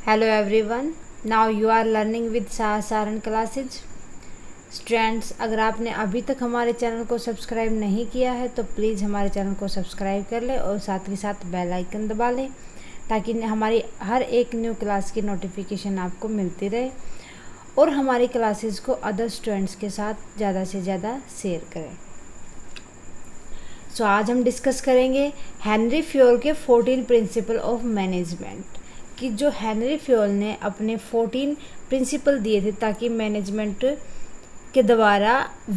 Hello everyone. Now you are learning with Saran classes. Students, अगर आपने अभी तक हमारे चैनल को सब्सक्राइब नहीं किया है तो प्लीज़ हमारे चैनल को सब्सक्राइब कर लें और साथ ही साथ बेल आइकन दबा लें ताकि हमारी हर एक न्यू क्लास की नोटिफिकेशन आपको मिलती रहे और हमारी क्लासेस को अदर स्टूडेंट्स के साथ ज़्यादा से ज़्यादा शेयर करें. सो आज हम डिस्कस करेंगे हेनरी फ्योल के 14 प्रिंसिपल ऑफ मैनेजमेंट कि जो हेनरी फ्योल ने अपने 14 प्रिंसिपल दिए थे ताकि मैनेजमेंट के द्वारा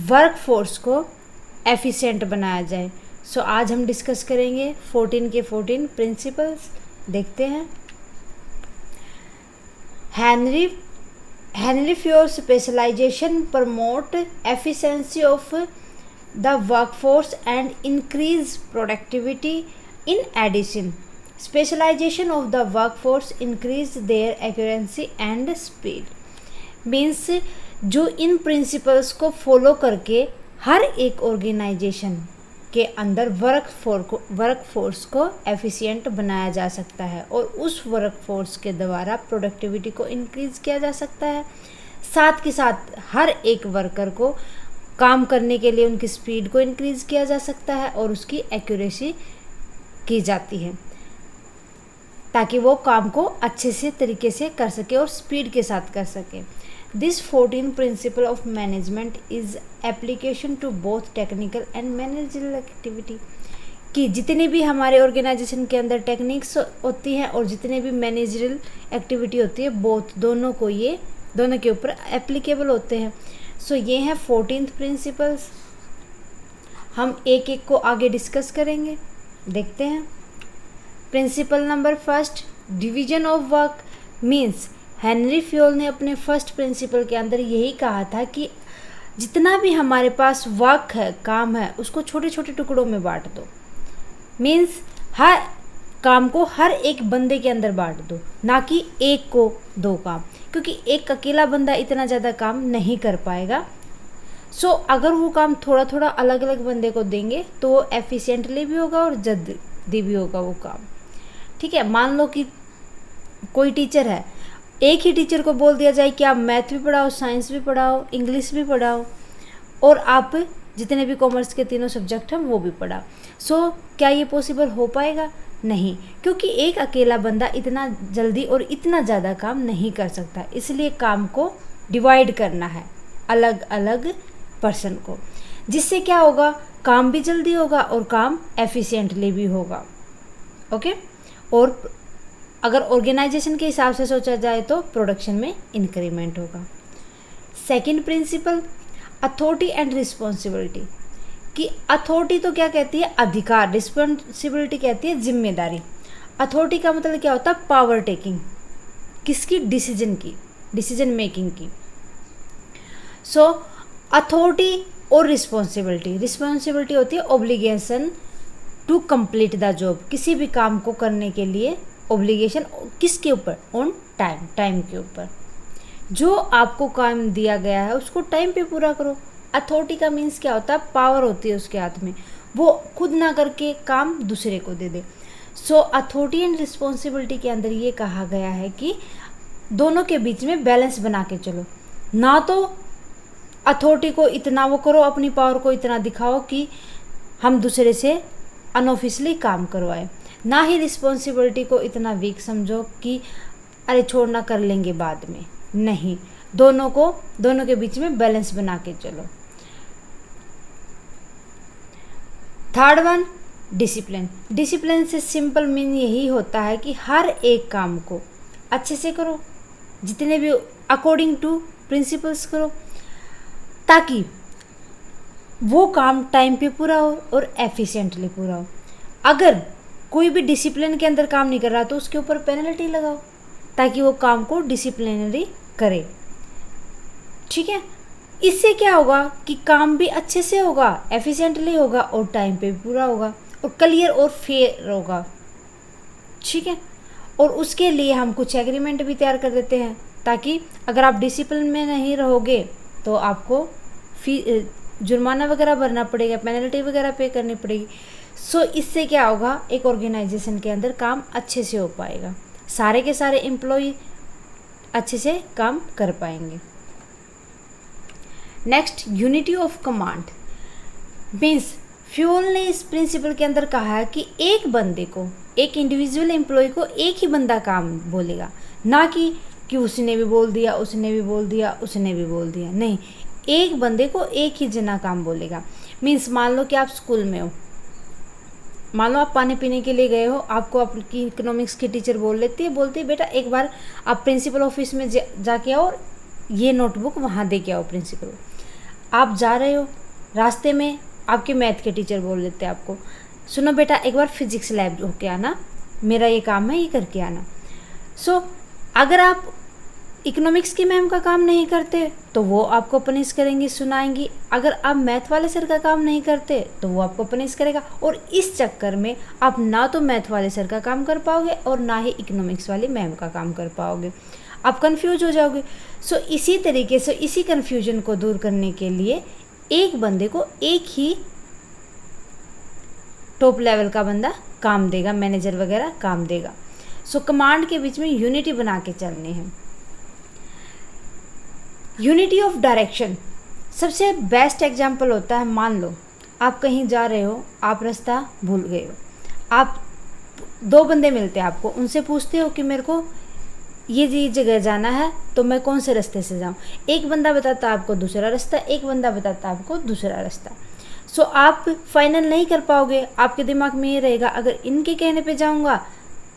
वर्क फोर्स को एफिशिएंट बनाया जाए. सो आज हम डिस्कस करेंगे 14 के 14 प्रिंसिपल्स. देखते हैं. Henri Fayol specialisation promote efficiency of the workforce and increase productivity. In addition, specialization of the workforce increase their accuracy and speed. Means जो इन प्रिंसिपल्स को फॉलो करके हर एक ऑर्गेनाइजेशन के अंदर वर्क फोर्स को एफिशिएंट बनाया जा सकता है और उस वर्क फोर्स के द्वारा प्रोडक्टिविटी को इंक्रीज़ किया जा सकता है. साथ के साथ हर एक वर्कर को काम करने के लिए उनकी स्पीड को इंक्रीज़ किया जा सकता है और उसकी एक्यूरेसी की जाती है ताकि वो काम को अच्छे से तरीके से कर सके और स्पीड के साथ कर सके. This 14 principle of management is application to both technical and managerial activity कि जितने भी हमारे ऑर्गेनाइजेशन के अंदर टेक्निक्स होती हैं और जितने भी मैनेजरियल एक्टिविटी होती है दोनों के ऊपर एप्लीकेबल होते हैं. सो ये हैं 14th प्रिंसिपल्स. हम एक एक को आगे डिस्कस करेंगे. देखते हैं. Principle number first, division of work. Means Henry Fayol ने अपने फर्स्ट प्रिंसिपल के अंदर यही कहा था कि जितना भी हमारे पास वर्क है, काम है, उसको छोटे छोटे टुकड़ों में बांट दो. मीन्स हर काम को हर एक बंदे के अंदर बांट दो, ना कि एक को दो काम, क्योंकि एक अकेला बंदा इतना ज़्यादा काम नहीं कर पाएगा. सो अगर वो काम थोड़ा थोड़ा अलग अलग बंदे को देंगे तो वो एफिशिएंटली भी होगा और जल्दी भी होगा वो काम. ठीक है. मान लो कि कोई टीचर है, एक ही टीचर को बोल दिया जाए कि आप मैथ भी पढ़ाओ, साइंस भी पढ़ाओ, इंग्लिश भी पढ़ाओ और आप जितने भी कॉमर्स के तीनों सब्जेक्ट हैं वो भी पढ़ाओ. सो क्या ये पॉसिबल हो पाएगा? नहीं, क्योंकि एक अकेला बंदा इतना जल्दी और इतना ज़्यादा काम नहीं कर सकता. इसलिए काम को डिवाइड करना है अलग अलग पर्सन को, जिससे क्या होगा, काम भी जल्दी होगा और काम एफिशिएंटली भी होगा. ओके. और अगर ऑर्गेनाइजेशन के हिसाब से सोचा जाए तो प्रोडक्शन में इंक्रीमेंट होगा. Second principle, authority and responsibility कि अथॉरिटी तो क्या कहती है? अधिकार. रिस्पॉन्सिबिलिटी कहती है जिम्मेदारी. अथॉरिटी का मतलब क्या होता है? Power taking. किसकी? डिसीजन मेकिंग की. सो अथॉरिटी और रिस्पॉन्सिबिलिटी होती है obligation to complete the job. किसी भी काम को करने के लिए ऑब्लिगेशन किसके ऊपर? ऑन टाइम के ऊपर. जो आपको काम दिया गया है उसको टाइम पे पूरा करो. अथॉरिटी का मीन्स क्या होता है? पावर होती है उसके हाथ में, वो खुद ना करके काम दूसरे को दे दे. सो अथॉरिटी एंड रिस्पॉन्सिबिलिटी के अंदर ये कहा गया है कि दोनों के बीच में बैलेंस बना के चलो. ना तो अथॉरिटी को इतना वो करो, अपनी पावर को इतना दिखाओ कि हम दूसरे से अनऑफिशियली काम करवाए, ना ही रिस्पॉन्सिबिलिटी को इतना वीक समझो कि अरे छोड़ना कर लेंगे बाद में. नहीं, दोनों के बीच में बैलेंस बना के चलो. थर्ड वन, डिसिप्लिन से सिंपल मीन यही होता है कि हर एक काम को अच्छे से करो, जितने भी अकॉर्डिंग टू प्रिंसिपल्स करो, ताकि वो काम टाइम पे पूरा हो और एफिशिएंटली पूरा हो. अगर कोई भी डिसिप्लिन के अंदर काम नहीं कर रहा तो उसके ऊपर पेनल्टी लगाओ ताकि वो काम को डिसिप्लिनरी करे. ठीक है. इससे क्या होगा कि काम भी अच्छे से होगा, एफिशिएंटली होगा और टाइम पे भी पूरा होगा और क्लियर और फेयर होगा. ठीक है. और उसके लिए हम कुछ एग्रीमेंट भी तैयार कर देते हैं ताकि अगर आप डिसिप्लिन में नहीं रहोगे तो आपको जुर्माना वगैरह भरना पड़ेगा, पेनल्टी वगैरह पे करनी पड़ेगी. सो इससे क्या होगा, एक ऑर्गेनाइजेशन के अंदर काम अच्छे से हो पाएगा, सारे के सारे एम्प्लॉई अच्छे से काम कर पाएंगे। Next, unity of command means fuel ने इस प्रिंसिपल के अंदर कहा है कि एक बंदे को, एक इंडिविजुअल एम्प्लॉय को एक ही बंदा काम बोलेगा, ना कि उसने भी बोल दिया, उसने भी बोल दिया, उसने भी बोल दिया, नहीं, एक बंदे को एक ही जना काम बोलेगा। मीन्स मान लो कि आप स्कूल में हो, मान लो आप पानी पीने के लिए गए हो, आपको आपकी इकोनॉमिक्स की टीचर बोलती है बेटा एक बार आप प्रिंसिपल ऑफिस में जाके आओ और ये नोटबुक वहाँ दे के आओ प्रिंसिपल। आप जा रहे हो, रास्ते में आपके मैथ के टीचर बोल देते हैं आपको, सुनो बेटा एक बार फिजिक्स लैब होके आना, मेरा ये काम है, ये करके आना। सो अगर आप इकोनॉमिक्स की मैम का काम नहीं करते तो वो आपको पनिश करेंगी, सुनाएंगी। अगर आप मैथ वाले सर का काम नहीं करते तो वो आपको पनिश करेगा, और इस चक्कर में आप ना तो मैथ वाले सर का काम कर पाओगे और ना ही इकोनॉमिक्स वाली मैम का काम कर पाओगे, आप कंफ्यूज हो जाओगे। सो इसी तरीके से इसी कन्फ्यूजन को दूर करने के लिए एक बंदे को एक ही टॉप लेवल का बंदा काम देगा, मैनेजर वगैरह काम देगा। सो कमांड के बीच में यूनिटी बना के चलनी है। यूनिटी ऑफ डायरेक्शन सबसे बेस्ट एग्जाम्पल होता है, मान लो आप कहीं जा रहे हो, आप रास्ता भूल गए हो, आप दो बंदे मिलते हैं आपको, उनसे पूछते हो कि मेरे को ये जगह जाना है तो मैं कौन से रास्ते से जाऊँ। एक बंदा बताता है आपको दूसरा रास्ता, एक बंदा बताता है आपको दूसरा रास्ता। सो आप फाइनल नहीं कर पाओगे, आपके दिमाग में ये रहेगा अगर इनके कहने पे जाऊँगा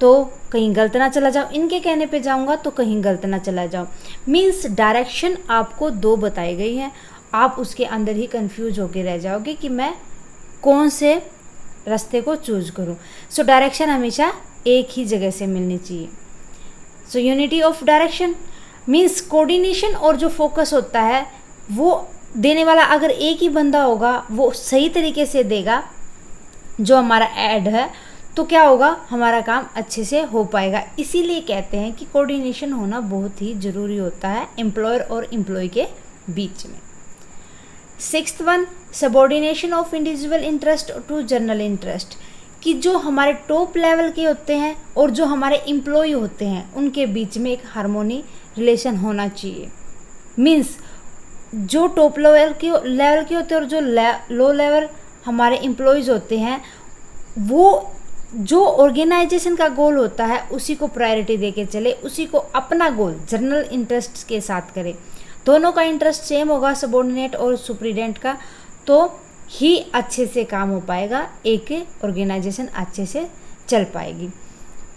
तो कहीं गलत ना चला जाऊँ, इनके कहने पे जाऊँगा तो कहीं गलत ना चला जाऊँ। मीन्स डायरेक्शन आपको दो बताई गई हैं, आप उसके अंदर ही कंफ्यूज होके रह जाओगे कि मैं कौन से रास्ते को चूज करूँ। सो डायरेक्शन हमेशा एक ही जगह से मिलनी चाहिए। So unity of direction means coordination और जो फोकस होता है वो देने वाला अगर एक ही बंदा होगा, वो सही तरीके से देगा जो हमारा ऐड है, तो क्या होगा, हमारा काम अच्छे से हो पाएगा। इसीलिए कहते हैं कि कोऑर्डिनेशन होना बहुत ही ज़रूरी होता है एम्प्लॉयर और एम्प्लॉय के बीच में। Sixth one, subordination of individual interest to general interest, कि जो हमारे टॉप लेवल के होते हैं और जो हमारे एम्प्लॉय होते हैं उनके बीच में एक हार्मोनी रिलेशन होना चाहिए। मीन्स जो टॉप लेवल के होते हैं और जो लो लेवल हमारे एम्प्लॉयज़ होते हैं, वो जो ऑर्गेनाइजेशन का गोल होता है उसी को प्रायोरिटी देके चले, उसी को अपना गोल जनरल इंटरेस्ट के साथ करे। दोनों का इंटरेस्ट सेम होगा, सबऑर्डिनेट और सुपरिटेंडेंट का, तो ही अच्छे से काम हो पाएगा, एक ऑर्गेनाइजेशन अच्छे से चल पाएगी।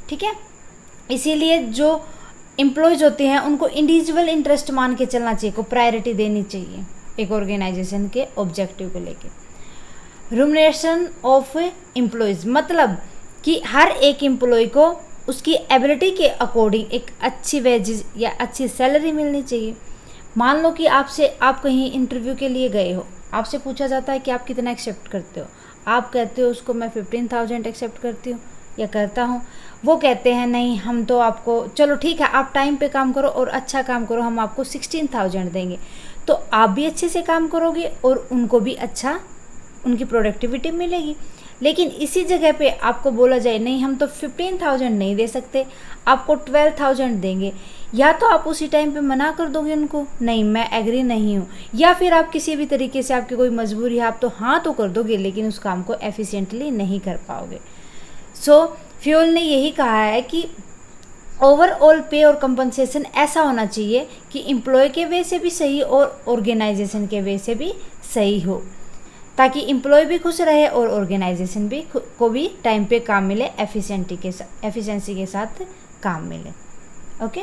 ठीक है, इसीलिए जो एम्प्लॉयज़ होते हैं उनको इंडिविजुअल इंटरेस्ट मान के चलना चाहिए, को प्रायोरिटी देनी चाहिए एक ऑर्गेनाइजेशन के ऑब्जेक्टिव को लेके। रिम्यूनरेशन ऑफ एम्प्लॉयज़ मतलब कि हर एक एम्प्लॉय को उसकी एबिलिटी के अकॉर्डिंग एक अच्छी वेजेस या अच्छी सैलरी मिलनी चाहिए। मान लो कि आप कहीं इंटरव्यू के लिए गए हो, आपसे पूछा जाता है कि आप कितना एक्सेप्ट करते हो, आप कहते हो उसको मैं 15,000 एक्सेप्ट करती हूँ या करता हूँ। वो कहते हैं नहीं, हम तो आपको, चलो ठीक है आप टाइम पे काम करो और अच्छा काम करो, हम आपको 16,000 देंगे। तो आप भी अच्छे से काम करोगे और उनको भी अच्छा उनकी प्रोडक्टिविटी मिलेगी। लेकिन इसी जगह पे आपको बोला जाए नहीं हम तो 15,000 नहीं दे सकते, आपको 12,000 देंगे, या तो आप उसी टाइम पे मना कर दोगे उनको, नहीं मैं एग्री नहीं हूँ, या फिर आप किसी भी तरीके से आपकी कोई मजबूरी है आप तो हाँ तो कर दोगे लेकिन उस काम को एफिशिएंटली नहीं कर पाओगे। सो फ्यूल ने यही कहा है कि ओवरऑल पे और कंपनसेशन ऐसा होना चाहिए कि एम्प्लॉय के वे से भी सही और ऑर्गेनाइजेशन के वे से भी सही हो, ताकि एम्प्लॉय भी खुश रहे और ऑर्गेनाइजेशन भी को भी टाइम पे काम मिले, एफिशिएंसी के साथ काम मिले। Okay.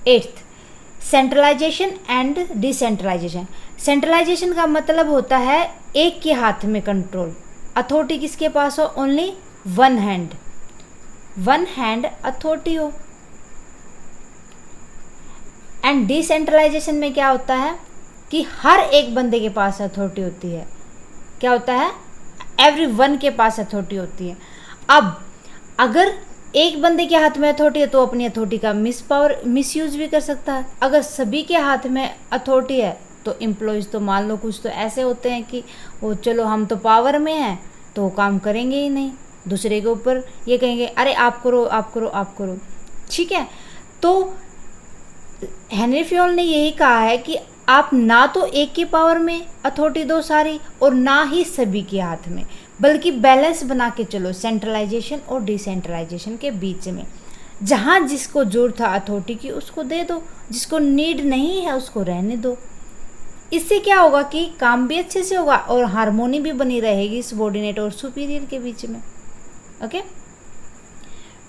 8th, centralisation and decentralisation. Centralisation का मतलब होता है एक के हाथ में कंट्रोल, अथॉरिटी किसके पास हो, ओनली वन हैंड अथॉरिटी हो। एंड डिसेंट्रलाइजेशन में क्या होता है कि हर एक बंदे के पास अथॉरिटी होती है, क्या होता है, एवरीवन के पास अथॉरिटी होती है। अब अगर एक बंदे के हाथ में अथॉरिटी है तो अपनी अथॉरिटी का मिसयूज भी कर सकता है। अगर सभी के हाथ में अथॉरिटी है तो एम्प्लॉयज़ तो मान लो कुछ तो ऐसे होते हैं कि वो चलो हम तो पावर में हैं तो वो काम करेंगे ही नहीं, दूसरे के ऊपर ये कहेंगे अरे आप करो आप करो आप करो। ठीक है, तो हेनरी फ्योल ने यही कहा है कि आप ना तो एक की पावर में अथॉरिटी दो सारी और ना ही सभी के हाथ में, बल्कि बैलेंस बना के चलो सेंट्रलाइजेशन और डिसेंट्रलाइजेशन के बीच में। जहाँ जिसको जरूरत था अथॉरिटी की उसको दे दो, जिसको नीड नहीं है उसको रहने दो। इससे क्या होगा कि काम भी अच्छे से होगा और हार्मोनी भी बनी रहेगी सबॉर्डिनेट और सुपीरियर के बीच में। ओके,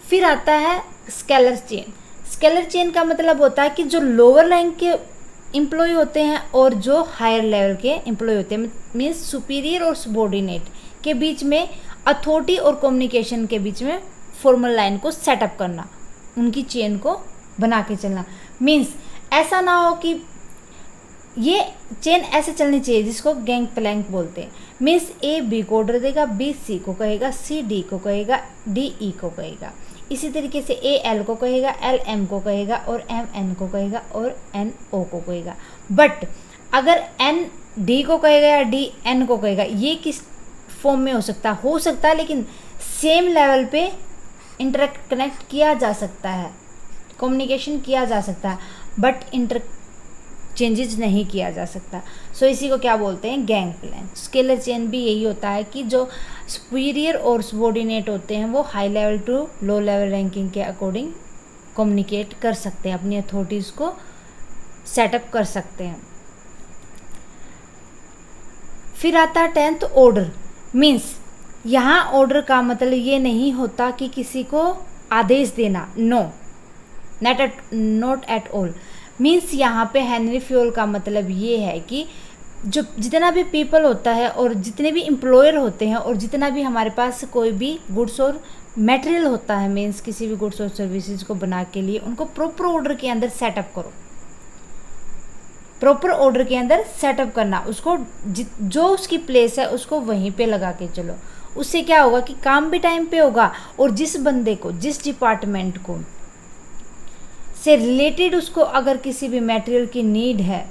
फिर आता है स्केलर चेन। स्केलर चेन का मतलब होता है कि जो लोअर रैंक के एम्प्लॉय होते हैं और जो हायर लेवल के एम्प्लॉय होते हैं, मीन्स सुपीरियर और सबॉर्डिनेट के बीच में अथॉरिटी और कम्युनिकेशन के बीच में फॉर्मल लाइन को सेटअप करना, उनकी चेन को बना के चलना। मीन्स ऐसा ना हो कि ये चेन ऐसे चलनी चाहिए जिसको गैंग प्लैंक बोलते हैं। मीन्स ए बी को ऑर्डर देगा, बी सी को कहेगा, सी डी को कहेगा, डी ई को कहेगा। इसी तरीके से ए एल को कहेगा, एल एम को कहेगा और एम एन को कहेगा और एन ओ को कहेगा। बट अगर एन डी को कहेगा या डी एन को कहेगा, ये किस फॉर्म में हो सकता है, लेकिन सेम लेवल पे इंटरेक्ट कनेक्ट किया जा सकता है, कम्युनिकेशन किया जा सकता है, बट इंटर चेंजेस नहीं किया जा सकता। सो इसी को क्या बोलते हैं, गैंग प्लैंक। स्केलर चेन भी यही होता है कि जो सुपीरियर और सबॉर्डिनेट होते हैं वो high level to low level ranking के अकॉर्डिंग कम्युनिकेट कर सकते हैं, अपनी अथॉरिटीज़ को सेटअप कर सकते हैं। फिर आता है 10th ऑर्डर। मीन्स यहाँ ऑर्डर का मतलब ये नहीं होता कि किसी को आदेश देना, no, not at all. Means यहाँ पे हेनरी फ्योल का मतलब ये है कि जो जितना भी पीपल होता है और जितने भी एम्प्लॉयर होते हैं और जितना भी हमारे पास कोई भी गुड्स और मटेरियल होता है, मीन्स किसी भी गुड्स और सर्विसेज को बना के लिए उनको प्रॉपर ऑर्डर के अंदर सेटअप करो। प्रॉपर ऑर्डर के अंदर सेटअप करना, उसको जो उसकी प्लेस है उसको वहीं पे लगा के चलो। उससे क्या होगा कि काम भी टाइम पे होगा और जिस बंदे को, जिस डिपार्टमेंट को से रिलेटेड उसको अगर किसी भी मटेरियल की नीड है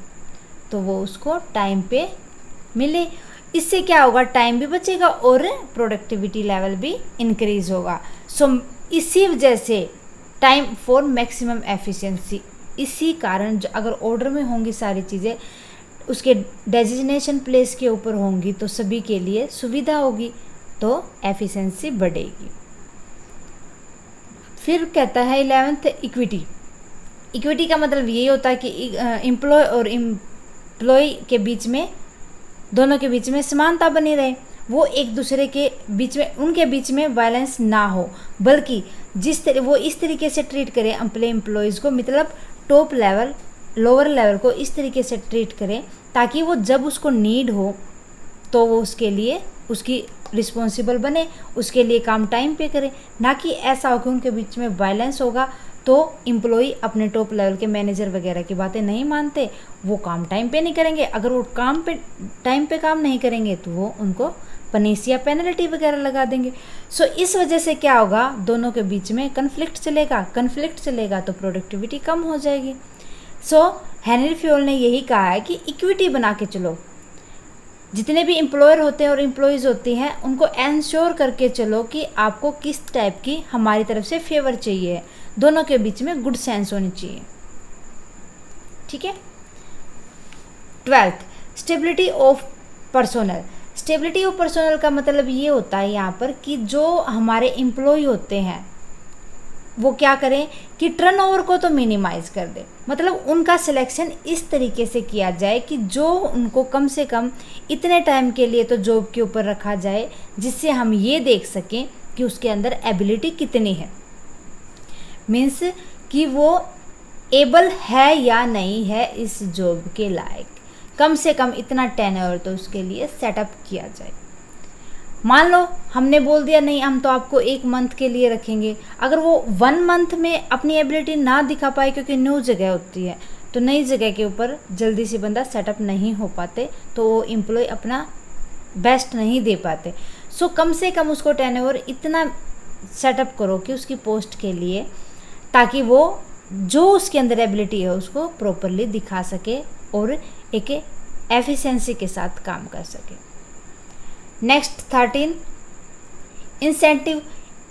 तो वो उसको टाइम पे मिले। इससे क्या होगा, टाइम भी बचेगा और प्रोडक्टिविटी लेवल भी इंक्रीज होगा। सो इसी वजह से टाइम फॉर मैक्सिमम एफिशिएंसी, इसी कारण जो अगर ऑर्डर में होंगी सारी चीज़ें उसके डेजिग्नेशन प्लेस के ऊपर होंगी तो सभी के लिए सुविधा होगी, तो एफिशिएंसी बढ़ेगी। फिर कहता है 11th इक्विटी। इक्विटी का मतलब यही होता है कि एम्प्लॉय और एम्प्लॉय के बीच में, दोनों के बीच में समानता बनी रहे, वो एक दूसरे के बीच में, उनके बीच में वायलेंस ना हो, बल्कि वो इस तरीके से ट्रीट करें एम्प्लॉयज़ को, मतलब टॉप लेवल लोअर लेवल को इस तरीके से ट्रीट करें ताकि वो जब उसको नीड हो तो वो उसके लिए उसकी रिस्पॉन्सिबल बने, उसके लिए काम टाइम पे करे। ना कि ऐसा हो कि उनके बीच में वायलेंस होगा तो एम्प्लॉय अपने टॉप लेवल के मैनेजर वगैरह की बातें नहीं मानते, वो काम टाइम पे नहीं करेंगे। अगर वो टाइम पे काम नहीं करेंगे तो वो उनको पनिश या पेनल्टी वगैरह लगा देंगे। सो इस वजह से क्या होगा, दोनों के बीच में कन्फ्लिक्ट चलेगा तो प्रोडक्टिविटी कम हो जाएगी। सो हेनरी फ्योल ने यही कहा है कि इक्विटी बना के चलो, जितने भी एम्प्लॉयर होते हैं और एम्प्लॉयज़ होती हैं उनको एंश्योर करके चलो कि आपको किस टाइप की हमारी तरफ से फेवर चाहिए, दोनों के बीच में गुड सेंस होनी चाहिए। ठीक है। 12th stability of personnel. Stability of personnel का मतलब ये होता है यहाँ पर कि जो हमारे एम्प्लॉय होते हैं वो क्या करें कि टर्नओवर को तो मिनिमाइज कर दे, मतलब उनका सिलेक्शन इस तरीके से किया जाए कि जो उनको कम से कम इतने टाइम के लिए तो जॉब के ऊपर रखा जाए जिससे हम ये देख सकें कि उसके अंदर एबिलिटी कितनी है, मीन्स कि वो एबल है या नहीं है इस जॉब के लायक। कम से कम इतना टेन्योर तो उसके लिए सेटअप किया जाए। मान लो हमने बोल दिया नहीं हम तो आपको 1 मंथ के लिए रखेंगे, अगर वो 1 मंथ में अपनी एबिलिटी ना दिखा पाए क्योंकि न्यू जगह होती है तो नई जगह के ऊपर जल्दी से बंदा सेटअप नहीं हो पाते तो वो एम्प्लॉय अपना बेस्ट नहीं दे पाते। सो कम से कम उसको टेन्योर इतना सेटअप करो कि उसकी पोस्ट के लिए, ताकि वो जो उसके अंदर एबिलिटी है उसको प्रॉपरली दिखा सके और एक एफिशिएंसी के साथ काम कर सके। Next 13 incentive.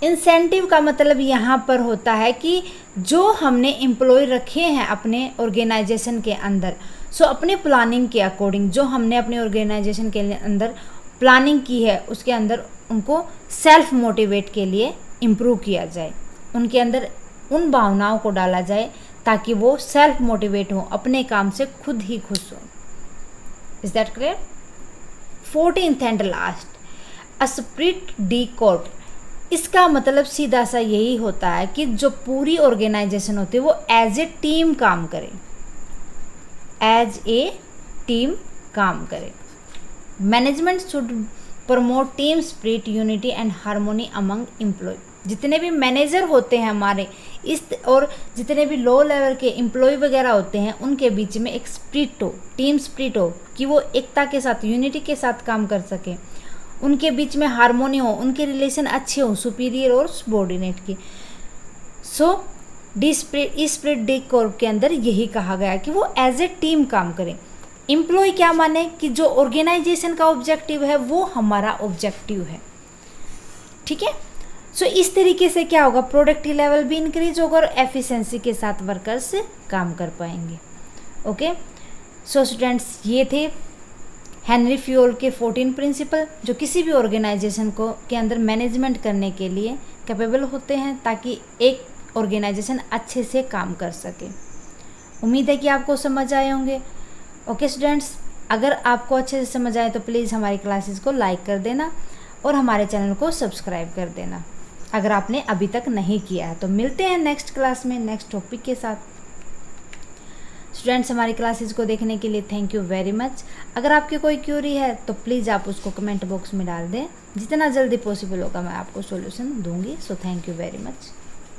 इंसेंटिव का मतलब यहाँ पर होता है कि जो हमने एम्प्लॉय रखे हैं अपने ऑर्गेनाइजेशन के अंदर, सो अपने प्लानिंग के अकॉर्डिंग जो हमने अपने ऑर्गेनाइजेशन के अंदर प्लानिंग की है उसके अंदर उनको सेल्फ मोटिवेट के लिए इम्प्रूव किया जाए, उनके अंदर उन भावनाओं को डाला जाए ताकि वो सेल्फ मोटिवेट हो, अपने काम से खुद ही खुश हो। Is that clear? 14th and last, Esprit D Corp. इसका मतलब सीधा सा यही होता है कि जो पूरी ऑर्गेनाइजेशन होती है वो एज ए टीम काम करे, एज ए टीम काम करे। Management should promote team spirit, unity and harmony among employ. जितने भी मैनेजर होते हैं हमारे इस और जितने भी लो लेवल के एम्प्लॉय वगैरह होते हैं उनके बीच में एक स्पिरिट हो, टीम स्पिरिट हो कि वो एकता के साथ, यूनिटी के साथ काम कर सके, उनके बीच में हार्मोनी हो, उनके रिलेशन अच्छे हो सुपीरियर और सबॉर्डिनेट की। सो स्पिरिट डी कॉर्प के अंदर यही कहा गया कि वो एज ए टीम काम करें। एम्प्लॉय क्या माने कि जो ऑर्गेनाइजेशन का ऑब्जेक्टिव है वो हमारा ऑब्जेक्टिव है, ठीक है। सो इस तरीके से क्या होगा, प्रोडक्टिव लेवल भी इंक्रीज होगा और एफिशिएंसी के साथ वर्कर्स काम कर पाएंगे। ओके, सो स्टूडेंट्स ये थे हेनरी फ्योल के 14 प्रिंसिपल जो किसी भी ऑर्गेनाइजेशन को के अंदर मैनेजमेंट करने के लिए कैपेबल होते हैं ताकि एक ऑर्गेनाइजेशन अच्छे से काम कर सके। उम्मीद है कि आपको समझ आए होंगे। ओके स्टूडेंट्स, अगर आपको अच्छे से समझ आए तो प्लीज़ हमारी क्लासेस को लाइक कर देना और हमारे चैनल को सब्सक्राइब कर देना अगर आपने अभी तक नहीं किया है। तो मिलते हैं नेक्स्ट क्लास में नेक्स्ट टॉपिक के साथ। स्टूडेंट्स, हमारी क्लासेस को देखने के लिए थैंक यू वेरी मच। अगर आपकी कोई क्यूरी है तो प्लीज़ आप उसको कमेंट बॉक्स में डाल दें, जितना जल्दी पॉसिबल होगा मैं आपको सॉल्यूशन दूंगी। So thank you very much.